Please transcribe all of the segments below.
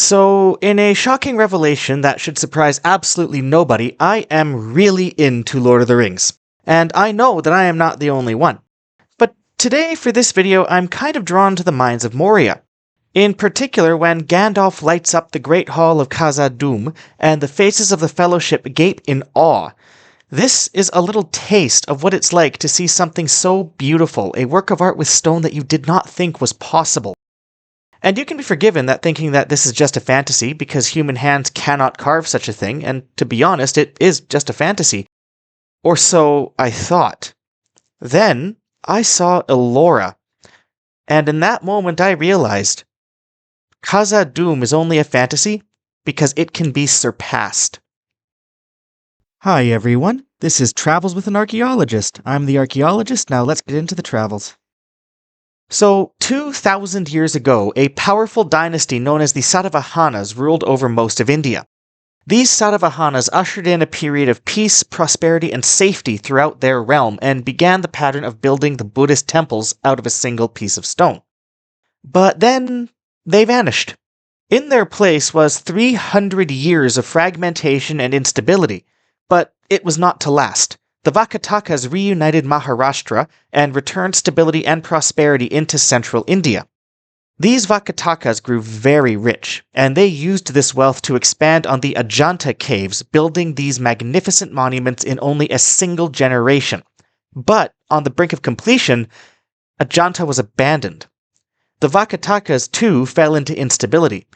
So, in a shocking revelation that should surprise absolutely nobody, I am really into Lord of the Rings. And I know that I am not the only one. But today, for this video, I'm kind of drawn to the mines of Moria. In particular, when Gandalf lights up the Great Hall of Khazad-dûm, and the faces of the Fellowship gape in awe. This is a little taste of what it's like to see something so beautiful, a work of art with stone that you did not think was possible. And you can be forgiven that thinking that this is just a fantasy, because human hands cannot carve such a thing, and to be honest, it is just a fantasy. Or so I thought. Then, I saw Ellora. And in that moment I realized, Khazad-dûm is only a fantasy because it can be surpassed. Hi everyone, this is Travels with an Archaeologist. I'm the Archaeologist, now let's get into the travels. So, 2,000 years ago, a powerful dynasty known as the Satavahanas ruled over most of India. These Satavahanas ushered in a period of peace, prosperity, and safety throughout their realm, and began the pattern of building the Buddhist temples out of a single piece of stone. But then, they vanished. In their place was 300 years of fragmentation and instability, but it was not to last. The Vakatakas reunited Maharashtra and returned stability and prosperity into central India. These Vakatakas grew very rich, and they used this wealth to expand on the Ajanta caves, building these magnificent monuments in only a single generation. But, on the brink of completion, Ajanta was abandoned. The Vakatakas, too, fell into instability.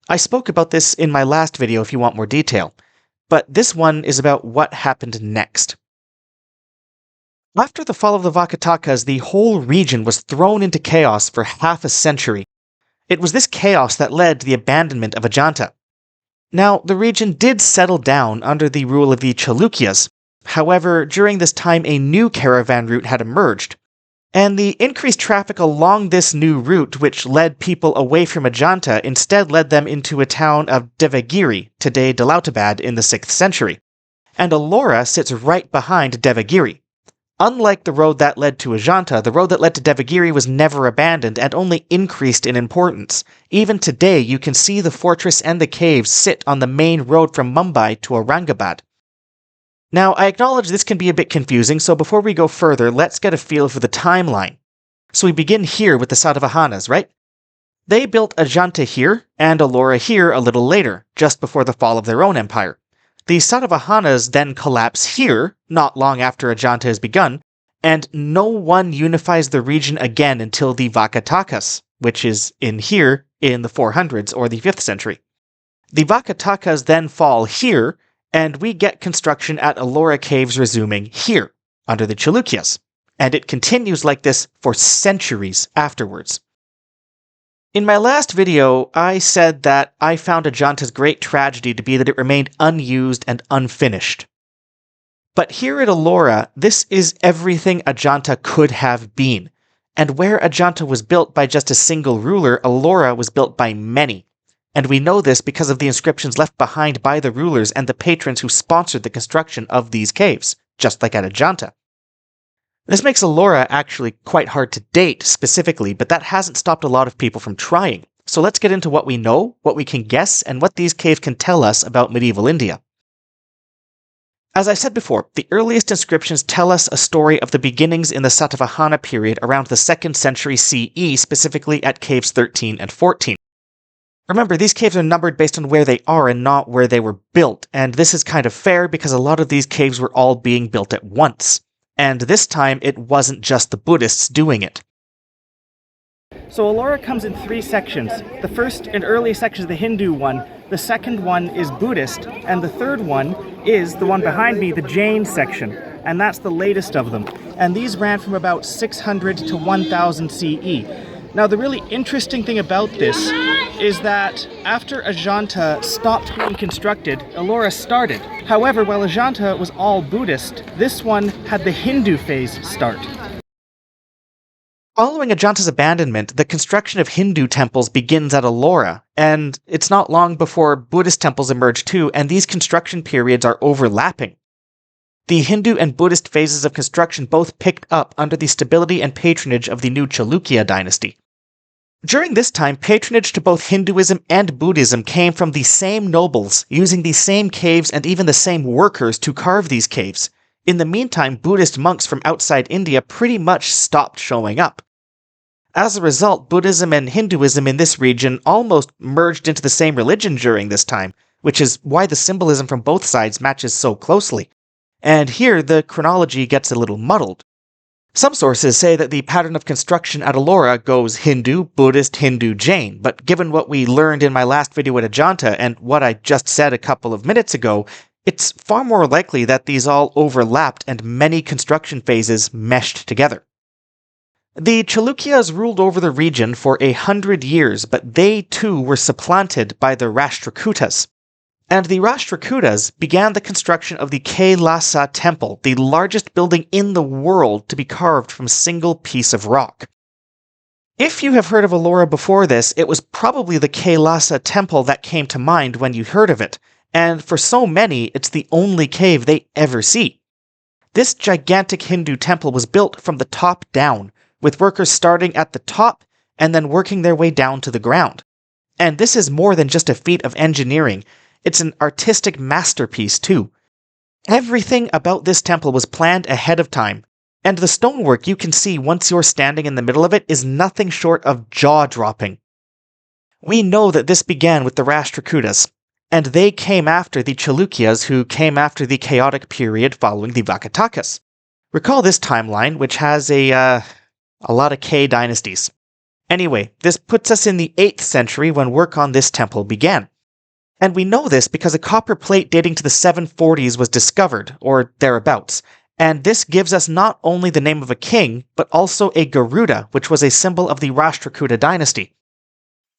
I spoke about this in my last video if you want more detail, but this one is about what happened next. After the fall of the Vakatakas, the whole region was thrown into chaos for half a century. It was this chaos that led to the abandonment of Ajanta. Now, the region did settle down under the rule of the Chalukyas. However, during this time a new caravan route had emerged, and the increased traffic along this new route, which led people away from Ajanta, instead led them into a town of Devagiri, today Daulatabad, in the 6th century. And Ellora sits right behind Devagiri. Unlike the road that led to Ajanta, the road that led to Devagiri was never abandoned and only increased in importance. Even today, you can see the fortress and the caves sit on the main road from Mumbai to Aurangabad. Now, I acknowledge this can be a bit confusing, so before we go further, let's get a feel for the timeline. So we begin here with the Satavahanas, right? They built Ajanta here, and Ellora here a little later, just before the fall of their own empire. The Satavahanas then collapse here, not long after Ajanta has begun, and no one unifies the region again until the Vakatakas, which is in here in the 400s or the 5th century. The Vakatakas then fall here, and we get construction at Ellora Caves resuming here, under the Chalukyas, and it continues like this for centuries afterwards. In my last video, I said that I found Ajanta's great tragedy to be that it remained unused and unfinished. But here at Ellora, this is everything Ajanta could have been, and where Ajanta was built by just a single ruler, Ellora was built by many. And we know this because of the inscriptions left behind by the rulers and the patrons who sponsored the construction of these caves, just like at Ajanta. This makes Ellora actually quite hard to date specifically, but that hasn't stopped a lot of people from trying. So let's get into what we know, what we can guess, and what these caves can tell us about medieval India. As I said before, the earliest inscriptions tell us a story of the beginnings in the Satavahana period around the 2nd century CE, specifically at caves 13 and 14. Remember, these caves are numbered based on where they are and not where they were built, and this is kind of fair because a lot of these caves were all being built at once. And this time, it wasn't just the Buddhists doing it. So Ellora comes in 3 sections. The first and early section is the Hindu one, the second one is Buddhist, and the third one is the one behind me, the Jain section. And that's the latest of them. And these ran from about 600 to 1000 CE. Now the really interesting thing about this is that after Ajanta stopped being constructed, Ellora started. However, while Ajanta was all Buddhist, this one had the Hindu phase start. Following Ajanta's abandonment, the construction of Hindu temples begins at Ellora, and it's not long before Buddhist temples emerge too, and these construction periods are overlapping. The Hindu and Buddhist phases of construction both picked up under the stability and patronage of the new Chalukya dynasty. During this time, patronage to both Hinduism and Buddhism came from the same nobles, using the same caves and even the same workers to carve these caves. In the meantime, Buddhist monks from outside India pretty much stopped showing up. As a result, Buddhism and Hinduism in this region almost merged into the same religion during this time, which is why the symbolism from both sides matches so closely. And here, the chronology gets a little muddled. Some sources say that the pattern of construction at Ellora goes Hindu, Buddhist, Hindu, Jain, but given what we learned in my last video at Ajanta and what I just said a couple of minutes ago, it's far more likely that these all overlapped and many construction phases meshed together. The Chalukyas ruled over the region for 100 years, but they too were supplanted by the Rashtrakutas. And the Rashtrakutas began the construction of the Kailasa temple, the largest building in the world to be carved from a single piece of rock. If you have heard of Ellora before this, it was probably the Kailasa temple that came to mind when you heard of it, and for so many, it's the only cave they ever see. This gigantic Hindu temple was built from the top down, with workers starting at the top and then working their way down to the ground. And this is more than just a feat of engineering. It's an artistic masterpiece, too. Everything about this temple was planned ahead of time, and the stonework you can see once you're standing in the middle of it is nothing short of jaw-dropping. We know that this began with the Rashtrakutas, and they came after the Chalukyas, who came after the chaotic period following the Vakatakas. Recall this timeline, which has a lot of K dynasties. Anyway, this puts us in the 8th century when work on this temple began. And we know this because a copper plate dating to the 740s was discovered, or thereabouts, and this gives us not only the name of a king, but also a Garuda, which was a symbol of the Rashtrakuta dynasty.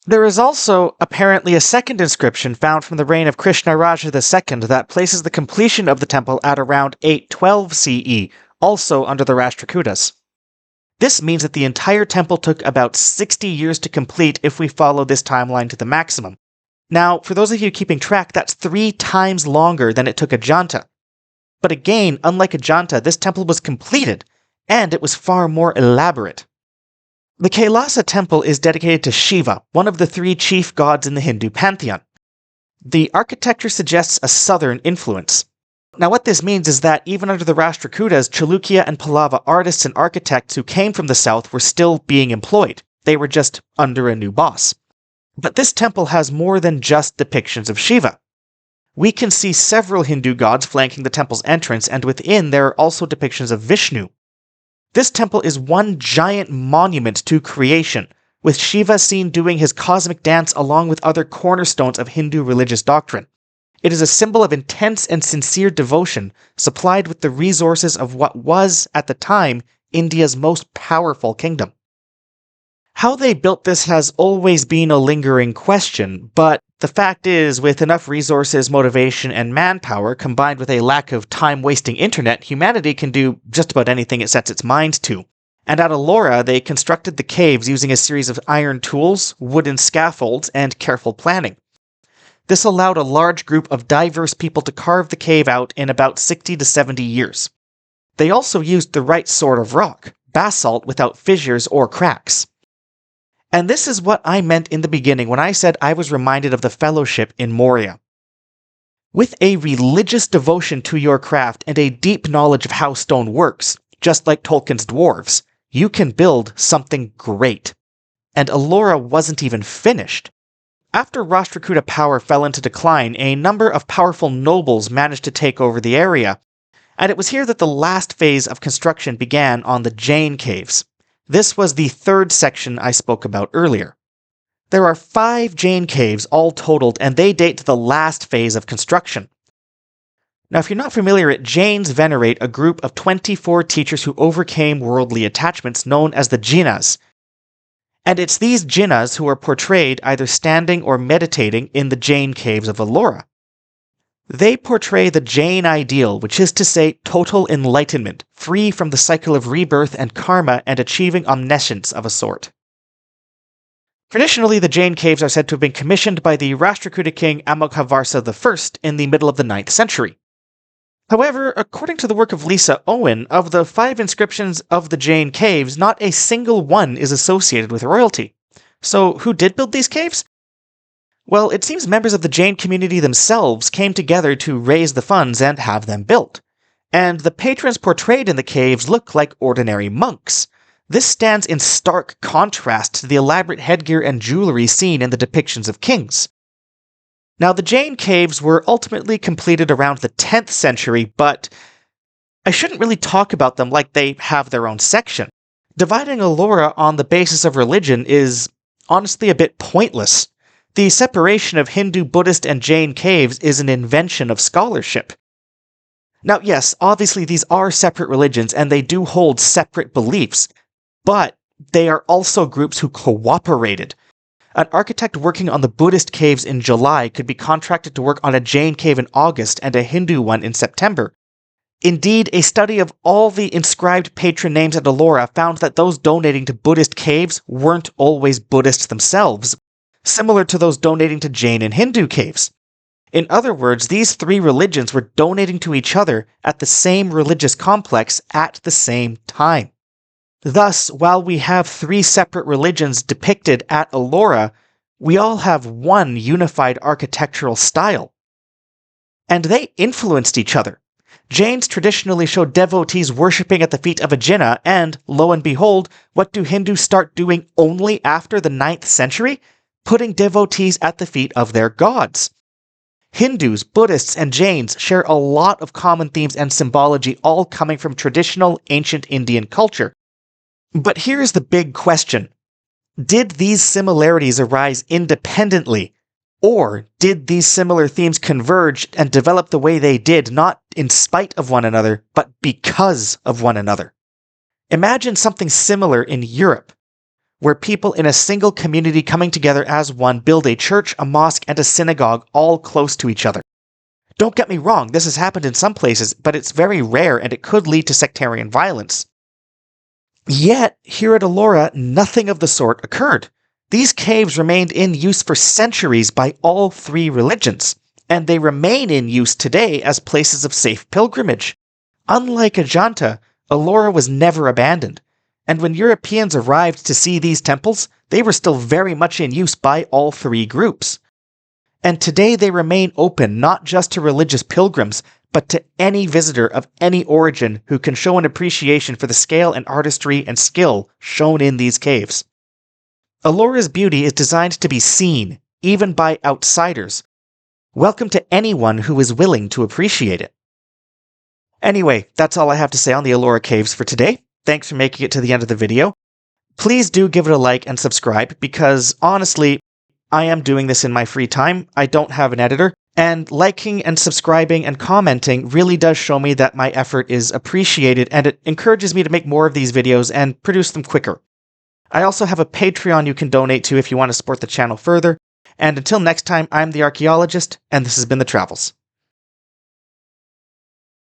There is also apparently a second inscription found from the reign of Krishnaraja II that places the completion of the temple at around 812 CE, also under the Rashtrakutas. This means that the entire temple took about 60 years to complete if we follow this timeline to the maximum. Now, for those of you keeping track, that's 3 times longer than it took Ajanta. But again, unlike Ajanta, this temple was completed, and it was far more elaborate. The Kailasa temple is dedicated to Shiva, one of the 3 chief gods in the Hindu pantheon. The architecture suggests a southern influence. Now what this means is that even under the Rashtrakutas, Chalukya and Pallava artists and architects who came from the south were still being employed. They were just under a new boss. But this temple has more than just depictions of Shiva. We can see several Hindu gods flanking the temple's entrance, and within there are also depictions of Vishnu. This temple is one giant monument to creation, with Shiva seen doing his cosmic dance along with other cornerstones of Hindu religious doctrine. It is a symbol of intense and sincere devotion, supplied with the resources of what was, at the time, India's most powerful kingdom. How they built this has always been a lingering question, but the fact is, with enough resources, motivation, and manpower, combined with a lack of time-wasting internet, humanity can do just about anything it sets its mind to. And at Ellora, they constructed the caves using a series of iron tools, wooden scaffolds, and careful planning. This allowed a large group of diverse people to carve the cave out in about 60 to 70 years. They also used the right sort of rock, basalt without fissures or cracks. And this is what I meant in the beginning when I said I was reminded of the fellowship in Moria. With a religious devotion to your craft and a deep knowledge of how stone works, just like Tolkien's dwarves, you can build something great. And Ellora wasn't even finished. After Rashtrakuta power fell into decline, a number of powerful nobles managed to take over the area, and it was here that the last phase of construction began on the Jain caves. This was the 3rd section I spoke about earlier. There are 5 Jain caves all totaled, and they date to the last phase of construction. Now, if you're not familiar, Jains venerate a group of 24 teachers who overcame worldly attachments known as the Jinas. And it's these Jinas who are portrayed either standing or meditating in the Jain caves of Ellora. They portray the Jain ideal, which is to say total enlightenment, free from the cycle of rebirth and karma and achieving omniscience of a sort. Traditionally, the Jain caves are said to have been commissioned by the Rashtrakuta king Amoghavarsa I in the middle of the 9th century. However, according to the work of Lisa Owen, of the 5 inscriptions of the Jain caves, not a single one is associated with royalty. So who did build these caves? Well, it seems members of the Jain community themselves came together to raise the funds and have them built. And the patrons portrayed in the caves look like ordinary monks. This stands in stark contrast to the elaborate headgear and jewelry seen in the depictions of kings. Now, the Jain caves were ultimately completed around the 10th century, but I shouldn't really talk about them like they have their own section. Dividing Ellora on the basis of religion is honestly a bit pointless. The separation of Hindu, Buddhist, and Jain caves is an invention of scholarship. Now, yes, obviously these are separate religions and they do hold separate beliefs, but they are also groups who cooperated. An architect working on the Buddhist caves in July could be contracted to work on a Jain cave in August and a Hindu one in September. Indeed, a study of all the inscribed patron names at Ellora found that those donating to Buddhist caves weren't always Buddhists themselves, similar to those donating to Jain and Hindu caves. In other words, these three religions were donating to each other at the same religious complex at the same time. Thus, while we have three separate religions depicted at Ellora, we all have one unified architectural style. And they influenced each other. Jains traditionally show devotees worshipping at the feet of a Jinnah, and, lo and behold, what do Hindus start doing only after the 9th century? Putting devotees at the feet of their gods. Hindus, Buddhists, and Jains share a lot of common themes and symbology, all coming from traditional ancient Indian culture. But here's the big question. Did these similarities arise independently? Or did these similar themes converge and develop the way they did, not in spite of one another, but because of one another? Imagine something similar in Europe, where people in a single community coming together as one build a church, a mosque, and a synagogue all close to each other. Don't get me wrong, this has happened in some places, but it's very rare and it could lead to sectarian violence. Yet, here at Ellora, nothing of the sort occurred. These caves remained in use for centuries by all three religions, and they remain in use today as places of safe pilgrimage. Unlike Ajanta, Ellora was never abandoned, and when Europeans arrived to see these temples, they were still very much in use by all three groups. And today they remain open not just to religious pilgrims, but to any visitor of any origin who can show an appreciation for the scale and artistry and skill shown in these caves. Ellora's beauty is designed to be seen, even by outsiders. Welcome to anyone who is willing to appreciate it. Anyway, that's all I have to say on the Ellora Caves for today. Thanks for making it to the end of the video. Please do give it a like and subscribe, because honestly, I am doing this in my free time. I don't have an editor, and liking and subscribing and commenting really does show me that my effort is appreciated, and it encourages me to make more of these videos and produce them quicker. I also have a Patreon you can donate to if you want to support the channel further, and until next time, I'm the Archaeologist, and this has been The Travels.